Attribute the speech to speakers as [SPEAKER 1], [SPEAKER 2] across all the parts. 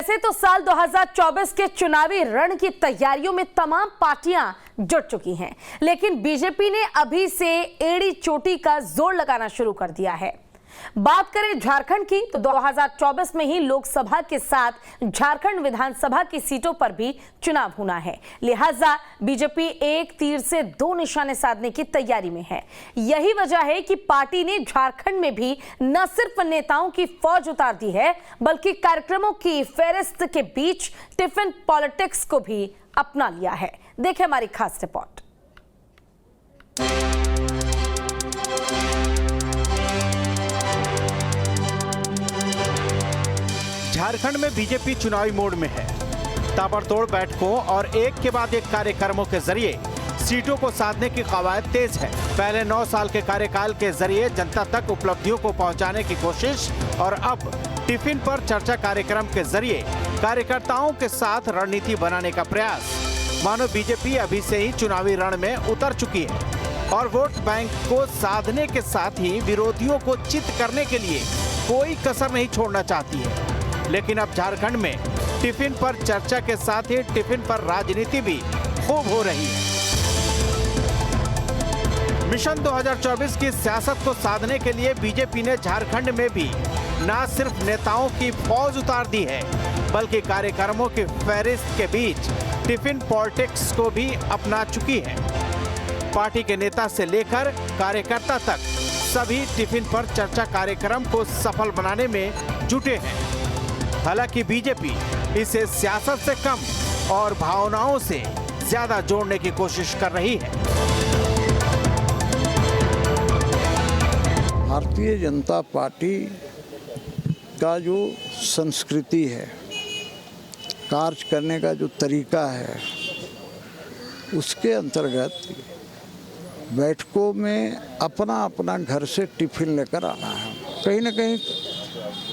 [SPEAKER 1] वैसे तो साल 2024 के चुनावी रण की तैयारियों में तमाम पार्टियां जुट चुकी हैं, लेकिन बीजेपी ने अभी से एड़ी चोटी का जोर लगाना शुरू कर दिया है। बात करें झारखंड की तो 2024 में ही लोकसभा के साथ झारखंड विधानसभा की सीटों पर भी चुनाव होना है, लिहाजा बीजेपी एक तीर से दो निशाने साधने की तैयारी में है। यही वजह है कि पार्टी ने झारखंड में भी न सिर्फ नेताओं की फौज उतार दी है, बल्कि कार्यक्रमों की फेहरिस्त के बीच टिफिन पॉलिटिक्स को भी अपना लिया है। देखें हमारी खास रिपोर्ट।
[SPEAKER 2] झारखंड में बीजेपी चुनावी मोड में है। ताबड़तोड़ बैठकों और एक के बाद एक कार्यक्रमों के जरिए सीटों को साधने की कवायद तेज है। पहले 9 साल के कार्यकाल के जरिए जनता तक उपलब्धियों को पहुंचाने की कोशिश और अब टिफिन पर चर्चा कार्यक्रम के जरिए कार्यकर्ताओं के साथ रणनीति बनाने का प्रयास। मानो बीजेपी अभी से ही चुनावी रण में उतर चुकी है और वोट बैंक को साधने के साथ ही विरोधियों को चित करने के लिए कोई कसर नहीं छोड़ना चाहती है। लेकिन अब झारखंड में टिफिन पर चर्चा के साथ ही टिफिन पर राजनीति भी खूब हो रही है। मिशन 2024 की सियासत को साधने के लिए बीजेपी ने झारखंड में भी न सिर्फ नेताओं की फौज उतार दी है, बल्कि कार्यक्रमों की फेहरिस्त के बीच टिफिन पॉलिटिक्स को भी अपना चुकी है। पार्टी के नेता से लेकर कार्यकर्ता तक सभी टिफिन पर चर्चा कार्यक्रम को सफल बनाने में जुटे हैं। हालांकि बीजेपी इसे सियासत से कम और भावनाओं से ज्यादा जोड़ने की कोशिश कर रही है।
[SPEAKER 3] भारतीय जनता पार्टी का जो संस्कृति है, कार्य करने का जो तरीका है, उसके अंतर्गत बैठकों में अपना अपना घर से टिफिन लेकर आना है। कहीं ना कहीं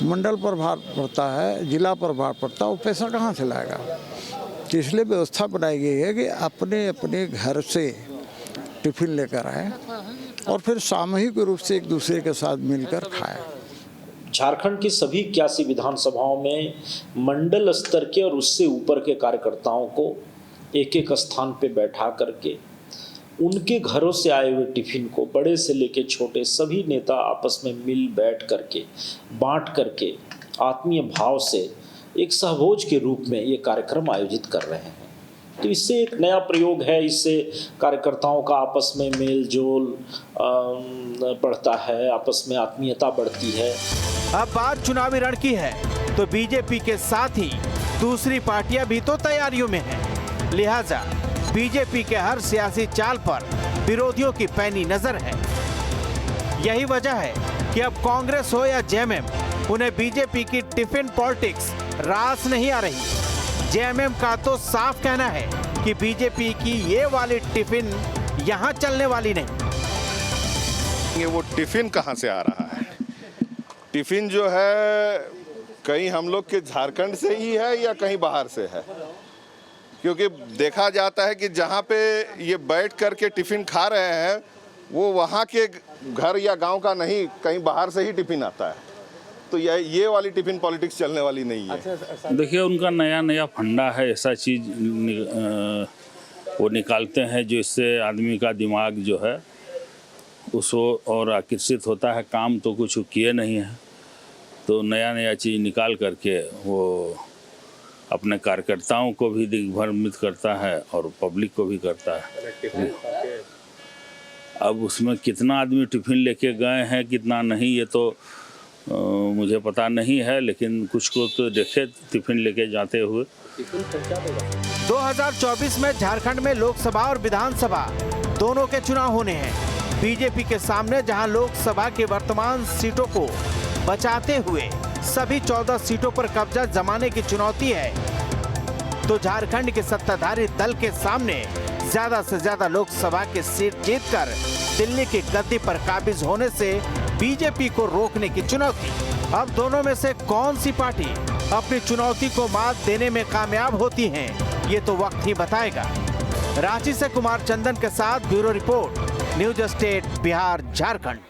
[SPEAKER 3] मंडल पर भार पड़ता है, जिला पर भार पड़ता है, वो पैसा कहाँ से लाएगा। तो इसलिए व्यवस्था बनाई गई है कि अपने अपने घर से टिफिन लेकर आए और फिर सामूहिक रूप से एक दूसरे के साथ मिलकर खाएं।
[SPEAKER 4] झारखंड की सभी 81 विधानसभाओं में मंडल स्तर के और उससे ऊपर के कार्यकर्ताओं को एक एक स्थान पे बैठा करके उनके घरों से आए हुए टिफिन को बड़े से लेके छोटे सभी नेता आपस में मिल बैठ करके बांट करके आत्मीय भाव से एक सहभोज के रूप में ये कार्यक्रम आयोजित कर रहे हैं। तो इससे एक नया प्रयोग है, इससे कार्यकर्ताओं का आपस में मेल जोल बढ़ता है, आपस में आत्मीयता बढ़ती है।
[SPEAKER 2] अब बात चुनावी रण की है तो बीजेपी के साथ ही दूसरी पार्टियां भी तो तैयारियों में हैं। लिहाजा बीजेपी के हर सियासी चाल पर विरोधियों की पैनी नजर है। यही वजह है कि अब कांग्रेस हो या जेएमएम, उन्हें बीजेपी की टिफिन पॉलिटिक्स रास नहीं आ रही। जेएमएम का तो साफ कहना है कि बीजेपी की ये वाली टिफिन यहाँ चलने वाली नहीं।
[SPEAKER 5] वो टिफिन कहाँ से आ रहा है? टिफिन जो है कहीं हम लोग के झारखंड से ही है या कहीं बाहर से है, क्योंकि देखा जाता है कि जहाँ पे ये बैठ करके टिफिन खा रहे हैं वो वहाँ के घर या गांव का नहीं, कहीं बाहर से ही टिफिन आता है। तो ये वाली टिफिन पॉलिटिक्स चलने वाली नहीं है।
[SPEAKER 6] देखिए, उनका नया नया फंडा है, ऐसा चीज़ वो निकालते हैं जो इससे आदमी का दिमाग जो है उसको और आकर्षित होता है। काम तो कुछ किए नहीं है, तो नया नया चीज़ निकाल करके वो अपने कार्यकर्ताओं को भी दिग्भ्रमित करता है और पब्लिक को भी करता है। अब उसमें कितना आदमी टिफिन लेके गए हैं कितना नहीं ये तो मुझे पता नहीं है, लेकिन कुछ को तो देखे टिफिन लेके जाते हुए।
[SPEAKER 2] 2024 में झारखंड में लोकसभा और विधानसभा दोनों के चुनाव होने हैं। बीजेपी के सामने जहां लोकसभा की वर्तमान सीटों को बचाते हुए सभी 14 सीटों पर कब्जा जमाने की चुनौती है, तो झारखंड के सत्ताधारी दल के सामने ज्यादा से ज्यादा लोकसभा की सीट जीतकर दिल्ली की गद्दी पर काबिज होने से बीजेपी को रोकने की चुनौती। अब दोनों में से कौन सी पार्टी अपनी चुनौती को मात देने में कामयाब होती है, ये तो वक्त ही बताएगा। रांची से कुमार चंदन के साथ bureau report, news state Bihar Jharkhand.